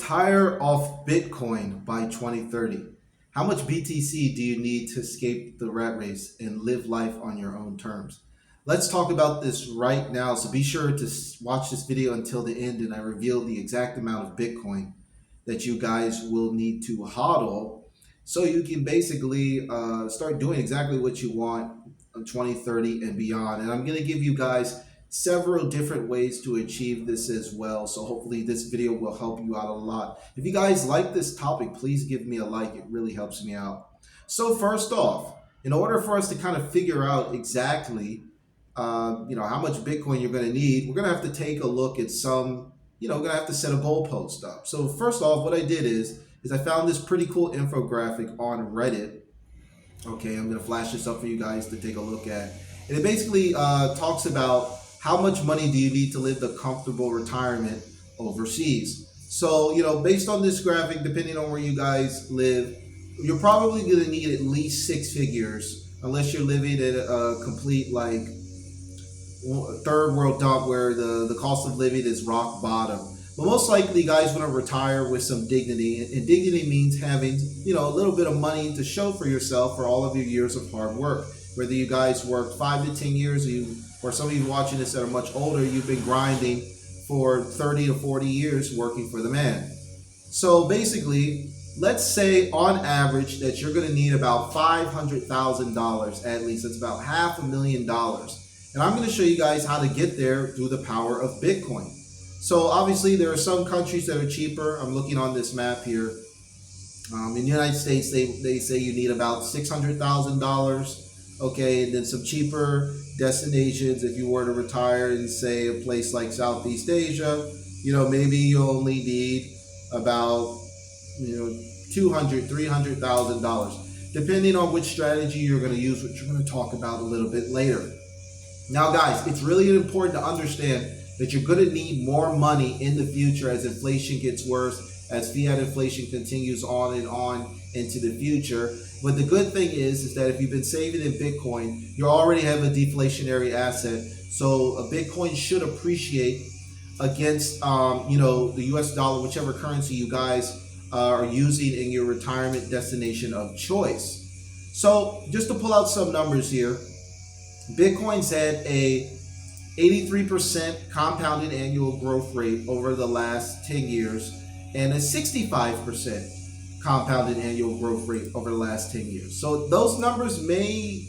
Retire off Bitcoin by 2030. How much BTC do you need to escape the rat race and live life on your own terms? Let's talk about this right now. So be sure to watch this video until the end, and I reveal the exact amount of Bitcoin that you guys will need to hodl so you can basically start doing exactly what you want in 2030 and beyond. And I'm going to give you guys several different ways to achieve this as well. So hopefully this video will help you out a lot. If you guys like this topic, please give me a like. It really helps me out. So first off, in order for us to kind of figure out exactly how much Bitcoin you're going to need, we're going to have to take a look at some, we're going to have to set a goalpost up. So first off, what I did is I found this pretty cool infographic on Reddit. Okay, I'm going to flash this up for you guys to take a look at. And it basically talks about how much money do you need to live the comfortable retirement overseas. So, based on this graphic, depending on where you guys live, you're probably going to need at least 6 figures, unless you're living in a complete third world dump where the cost of living is rock bottom. But most likely, you guys want to retire with some dignity, and dignity means having a little bit of money to show for yourself for all of your years of hard work. Whether you guys worked 5 to 10 years, or some of you watching this that are much older, you've been grinding for 30 to 40 years working for the man. So basically, let's say on average that you're going to need about $500,000 at least. That's about $500,000. And I'm going to show you guys how to get there through the power of Bitcoin. So obviously there are some countries that are cheaper. I'm looking on this map here. In the United States, they say you need about $600,000. Okay, and then some cheaper destinations if you were to retire in, say, a place like Southeast Asia, maybe you only need about $200,000, $300,000, depending on which strategy you're going to use, which we're going to talk about a little bit later. Now guys, it's really important to understand that you're going to need more money in the future as inflation gets worse, as fiat inflation continues on and on into the future. But the good thing is that if you've been saving in Bitcoin, you already have a deflationary asset. So a Bitcoin should appreciate against, the US dollar, whichever currency you guys are using in your retirement destination of choice. So just to pull out some numbers here, Bitcoin's had a 83% compounded annual growth rate over the last 10 years and a 65% compounded annual growth rate over the last 10 years. So those numbers may,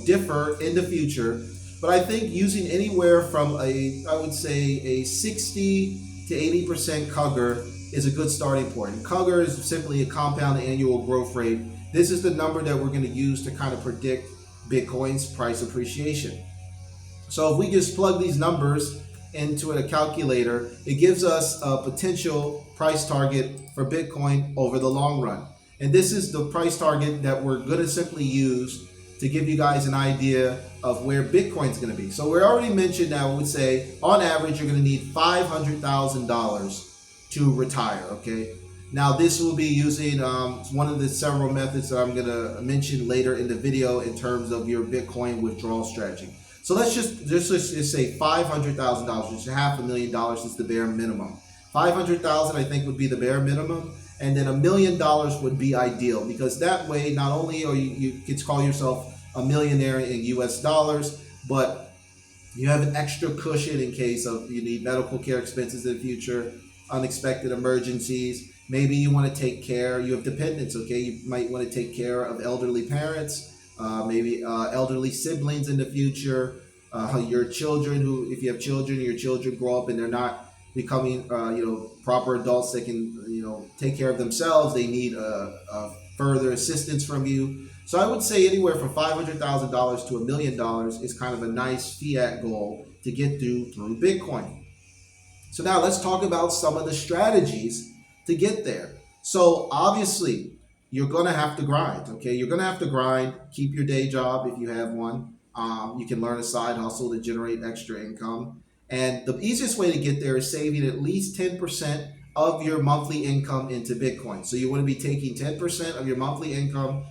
differ in the future, but I think using anywhere from I would say a 60 to 80% CAGR is a good starting point. And CAGR is simply a compound annual growth rate. This is the number that we're going to use to kind of predict Bitcoin's price appreciation. So if we just plug these numbers into a calculator, it gives us a potential price target for Bitcoin over the long run. And this is the price target that we're going to simply use to give you guys an idea of where Bitcoin's going to be. So we already mentioned that we would say on average you're going to need $500,000 to retire. Okay. Now this will be using one of the several methods that I'm going to mention later in the video in terms of your Bitcoin withdrawal strategy. So let's just say $500,000, which is $500,000 is the bare minimum. $500,000 I think would be the bare minimum, and then $1 million would be ideal, because that way not only are you can call yourself a millionaire in US dollars, but you have an extra cushion in case of you need medical care expenses in the future, unexpected emergencies. Maybe you want to take care, you have dependents, okay? You might want to take care of elderly parents, maybe elderly siblings in the future, your children if you have children, your children grow up and they're not becoming, proper adults that can, take care of themselves. They need further assistance from you. So I would say anywhere from $500,000 to $1 million is kind of a nice fiat goal to get through Bitcoin. So now let's talk about some of the strategies to get there. So obviously, you're going to have to grind, okay? You're going to have to grind. Keep your day job if you have one. You can learn a side hustle to generate extra income. And the easiest way to get there is saving at least 10% of your monthly income into Bitcoin. So you want to be taking 10% of your monthly income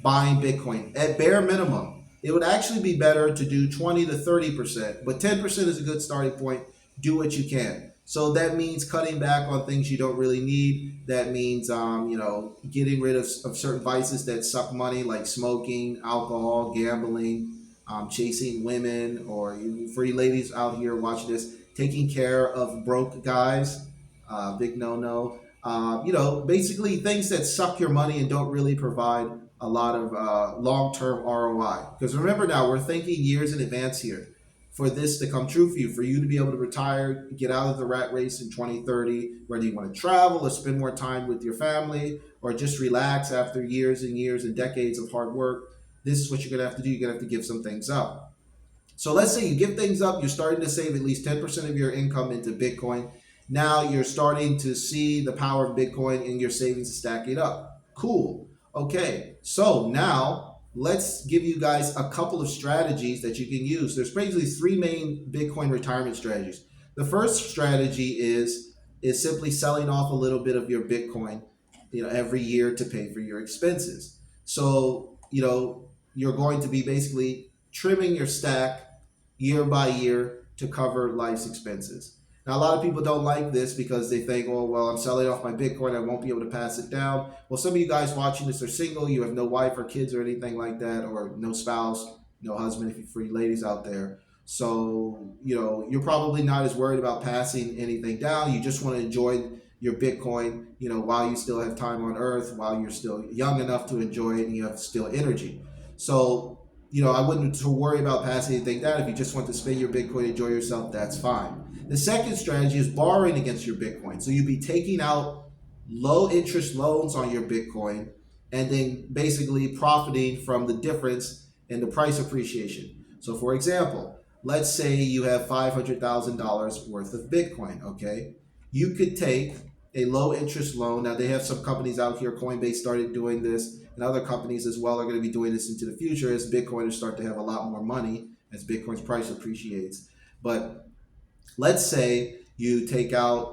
buying Bitcoin. At bare minimum, it would actually be better to do 20 to 30%, but 10% is a good starting point. Do what you can. So that means cutting back on things you don't really need. That means, getting rid of certain vices that suck money, like smoking, alcohol, gambling, chasing women, or you, for you ladies out here watching this, taking care of broke guys, big no no. Basically things that suck your money and don't really provide a lot of long term ROI. Because remember now, we're thinking years in advance here for this to come true for you to be able to retire, get out of the rat race in 2030, whether you want to travel or spend more time with your family or just relax after years and years and decades of hard work. This is what you're going to have to do. You're going to have to give some things up. So let's say you give things up, you're starting to save at least 10% of your income into Bitcoin. Now you're starting to see the power of Bitcoin in your savings and stack it up. Cool. Okay, so now let's give you guys a couple of strategies that you can use. There's basically three main Bitcoin retirement strategies. The first strategy is simply selling off a little bit of your Bitcoin, every year to pay for your expenses. So, you're going to be basically trimming your stack year by year to cover life's expenses. Now, a lot of people don't like this because they think, oh, well, I'm selling off my Bitcoin. I won't be able to pass it down. Well, some of you guys watching this are single. You have no wife or kids or anything like that, or no spouse, no husband, if you're free ladies out there. So, you're probably not as worried about passing anything down. You just want to enjoy your Bitcoin, while you still have time on earth, while you're still young enough to enjoy it and you have still energy. So, I wouldn't to worry about passing anything down. If you just want to spend your Bitcoin, enjoy yourself, that's fine. The second strategy is borrowing against your Bitcoin. So you'd be taking out low interest loans on your Bitcoin and then basically profiting from the difference in the price appreciation. So for example, let's say you have $500,000 worth of Bitcoin, okay? You could take a low interest loan. Now they have some companies out here, Coinbase started doing this, and other companies as well are going to be doing this into the future as Bitcoiners start to have a lot more money as Bitcoin's price appreciates. But let's say you take out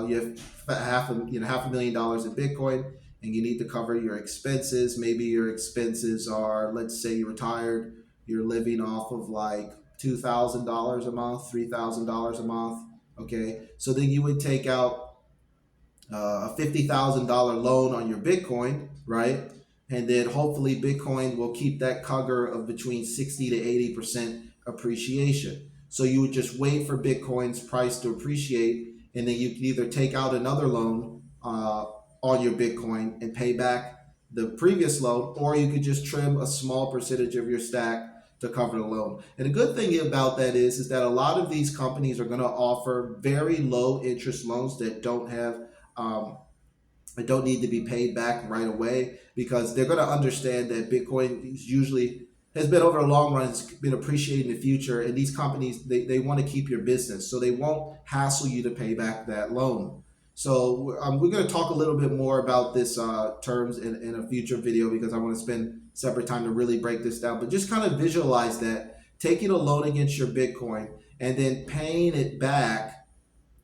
you have $500,000 in Bitcoin and you need to cover your expenses. Maybe your expenses are, let's say you're retired, you're living off of like $2,000 a month, $3,000 a month. Okay, so then you would take out a $50,000 loan on your Bitcoin, right? And then hopefully Bitcoin will keep that CAGR of between 60 to 80% appreciation. So you would just wait for Bitcoin's price to appreciate, and then you can either take out another loan on your Bitcoin and pay back the previous loan, or you could just trim a small percentage of your stack to cover the loan. And the good thing about that is that a lot of these companies are going to offer very low interest loans that don't have don't need to be paid back right away, because they're going to understand that Bitcoin is usually has been over a long run, it's been appreciated in the future, and these companies they want to keep your business, so they won't hassle you to pay back that loan. So we're going to talk a little bit more about this terms in a future video, because I want to spend separate time to really break this down. But just kind of visualize that, taking a loan against your Bitcoin and then paying it back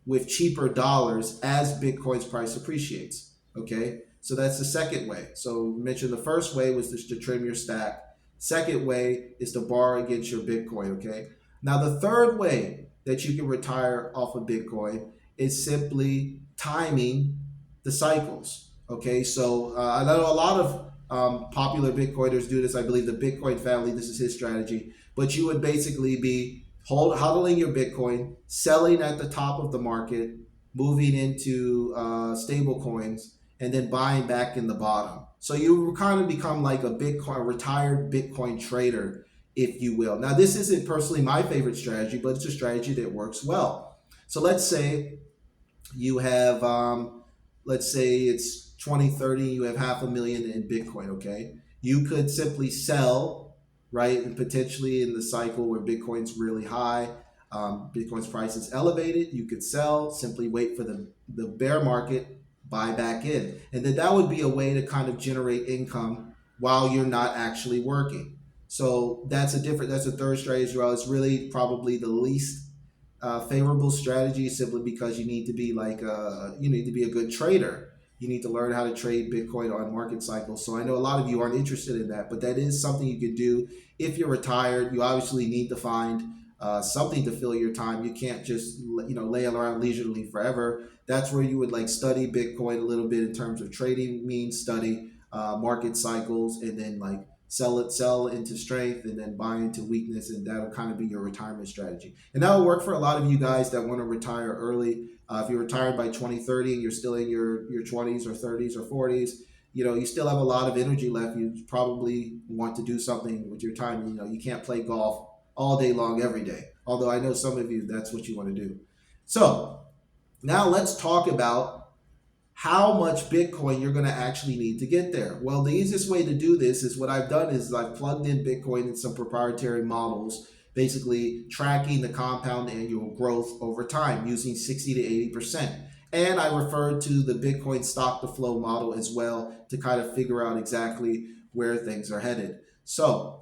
with cheaper dollars as Bitcoin's price appreciates. Okay, so that's the second way. So mentioned the first way was just to trim your stack. Second way is to borrow against your Bitcoin. Okay, now the third way that you can retire off of Bitcoin is simply timing the cycles. Okay, so I know a lot of popular Bitcoiners do this. I believe the Bitcoin family, this is his strategy. But you would basically be hodling your Bitcoin, selling at the top of the market, moving into stable coins, and then buying back in the bottom. So you kind of become like a retired Bitcoin trader, if you will. Now, this isn't personally my favorite strategy, but it's a strategy that works well. So let's say you have, let's say it's 2030, you have $500,000 in Bitcoin, okay? You could simply sell, right? And potentially in the cycle where Bitcoin's really high, Bitcoin's price is elevated, you could sell, simply wait for the bear market, buy back in. And then that would be a way to kind of generate income while you're not actually working. So that's a third strategy as well. It's really probably the least favorable strategy, simply because you need to be a good trader. You need to learn how to trade Bitcoin on market cycles. So I know a lot of you aren't interested in that, but that is something you could do if you're retired. You obviously need to find something to fill your time. You can't just lay around leisurely forever. That's where you would like study Bitcoin a little bit in terms of trading means, study market cycles, and then like sell into strength, and then buy into weakness, and that'll kind of be your retirement strategy. And that'll work for a lot of you guys that want to retire early. If you're retired by 2030 and you're still in your 20s or 30s or 40s, you still have a lot of energy left. You probably want to do something with your time. You can't play golf all day long every day. Although I know some of you, that's what you want to do. So now let's talk about how much Bitcoin you're going to actually need to get there. Well, the easiest way to do this is what I've done is I've plugged in Bitcoin in some proprietary models, basically tracking the compound annual growth over time using 60 to 80%. And I referred to the Bitcoin stock to flow model as well to kind of figure out exactly where things are headed. So,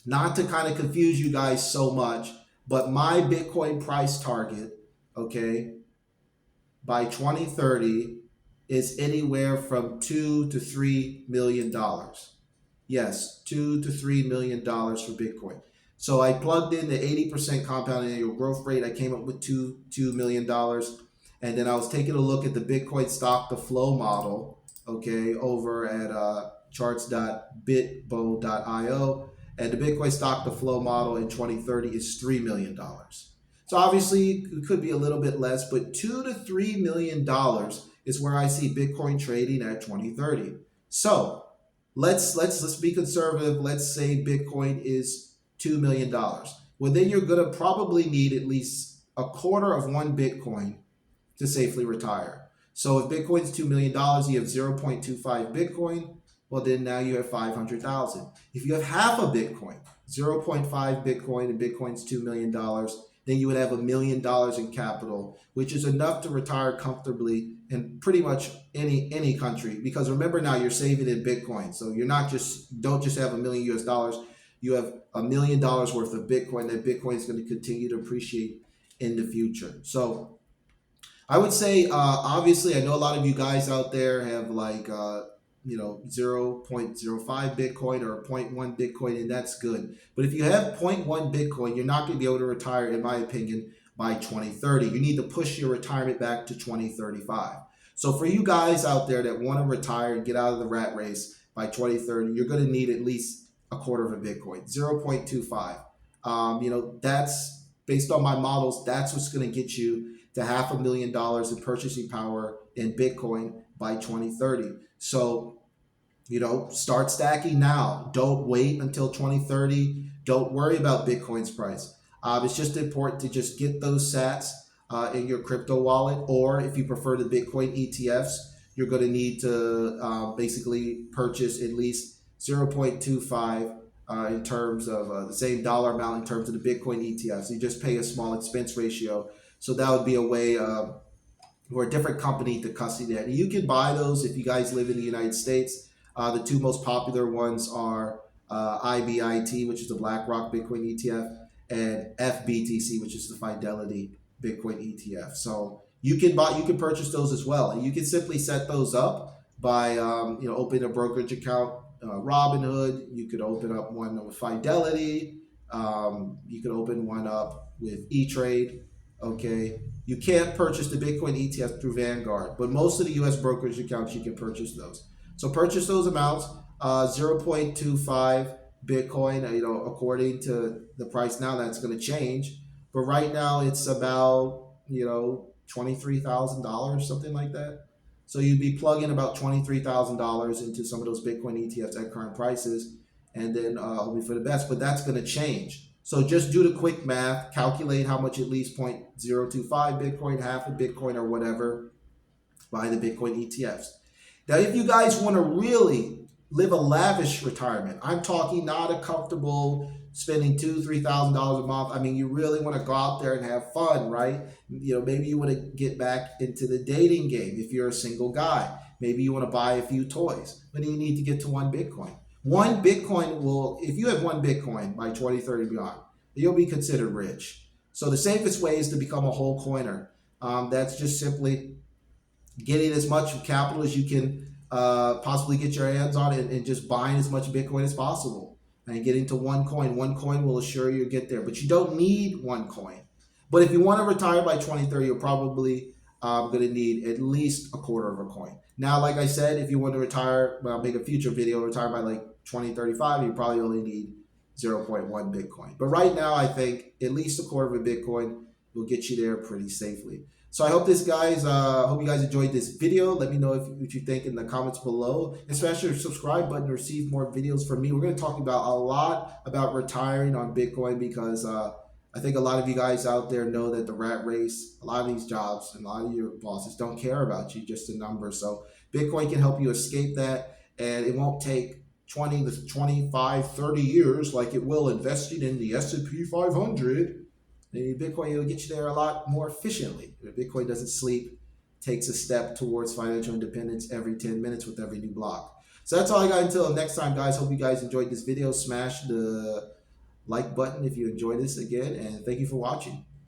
not to kind of confuse you guys so much, but my Bitcoin price target, okay, by 2030 is anywhere from $2 to $3 million. Yes, $2 to $3 million for Bitcoin. So I plugged in the 80% compound annual growth rate. I came up with $2 million. And then I was taking a look at the Bitcoin stock to flow model, okay, over at charts.bitbo.io. And the Bitcoin stock to flow model in 2030 is $3 million. So obviously it could be a little bit less, but $2 to $3 million is where I see Bitcoin trading at 2030. So let's be conservative. Let's say Bitcoin is $2 million. Well, then you're gonna probably need at least a quarter of one Bitcoin to safely retire. So if Bitcoin's $2 million, you have 0.25 Bitcoin. Well, then now you have 500,000. If you have half a Bitcoin, 0.5 Bitcoin, and Bitcoin's $2 million, then you would have $1 million in capital, which is enough to retire comfortably in pretty much any country. Because remember now, you're saving in Bitcoin. So you're not don't just have $1 million US. You have $1 million worth of Bitcoin. That Bitcoin is going to continue to appreciate in the future. So I would say, obviously, I know a lot of you guys out there have like, 0.05 Bitcoin or 0.1 Bitcoin, and that's good. But if you have 0.1 Bitcoin, you're not going to be able to retire, in my opinion, by 2030. You need to push your retirement back to 2035. So for you guys out there that want to retire and get out of the rat race by 2030, you're going to need at least a quarter of a Bitcoin, 0.25. That's based on my models. That's what's going to get you to $500,000 in purchasing power in Bitcoin by 2030. So, start stacking now. Don't wait until 2030. Don't worry about Bitcoin's price. It's just important to just get those sats in your crypto wallet, or if you prefer the Bitcoin ETFs, you're going to need to basically purchase at least 0.25 in terms of the same dollar amount in terms of the Bitcoin ETFs. You just pay a small expense ratio. So that would be a way for a different company to custody that. And you can buy those if you guys live in the United States. The two most popular ones are IBIT, which is the BlackRock Bitcoin ETF, and FBTC, which is the Fidelity Bitcoin ETF. So you can purchase those as well, and you can simply set those up by opening a brokerage account, Robinhood. You could open up one with Fidelity. You could open one up with E-Trade. Okay, you can't purchase the Bitcoin ETF through Vanguard, but most of the U.S. brokerage accounts you can purchase those. So purchase those amounts, 0.25 Bitcoin. According to the price now, that's going to change, but right now it's about $23,000, something like that. So you'd be plugging about $23,000 into some of those Bitcoin ETFs at current prices, and then hoping for the best. But that's going to change. So just do the quick math, calculate how much at least 0.025 Bitcoin, half a Bitcoin, or whatever, buy the Bitcoin ETFs. Now, if you guys want to really live a lavish retirement, I'm talking not a comfortable spending $2,000-$3,000 a month. I mean, you really want to go out there and have fun, right? Maybe you want to get back into the dating game if you're a single guy. Maybe you want to buy a few toys, but you need to get to one Bitcoin. One Bitcoin if you have one Bitcoin by 2030 beyond, you'll be considered rich. So the safest way is to become a whole coiner. That's just simply getting as much capital as you can possibly get your hands on, and just buying as much Bitcoin as possible. and getting to one coin. One coin will assure you get there, but you don't need one coin. But if you want to retire by 2030, you're probably going to need at least a quarter of a coin. Now, like I said, if you want to retire, well, I'll make a future video, retire by like 2035, you probably only need zero point 0.1 Bitcoin. But right now, I think at least a quarter of a Bitcoin will get you there pretty safely. So I hope this guys, hope you guys enjoyed this video. Let me know what you think in the comments below. And smash your subscribe button to receive more videos from me. We're going to talk about a lot about retiring on Bitcoin because I think a lot of you guys out there know that the rat race, a lot of these jobs and a lot of your bosses don't care about you, just a number. So Bitcoin can help you escape that, and it won't take 20 to 25, 30 years like it will investing in the S&P 500. Bitcoin will get you there a lot more efficiently. Bitcoin doesn't sleep, takes a step towards financial independence every 10 minutes with every new block. So that's all I got until next time, guys. Hope you guys enjoyed this video. Smash the like button if you enjoyed this again, and thank you for watching.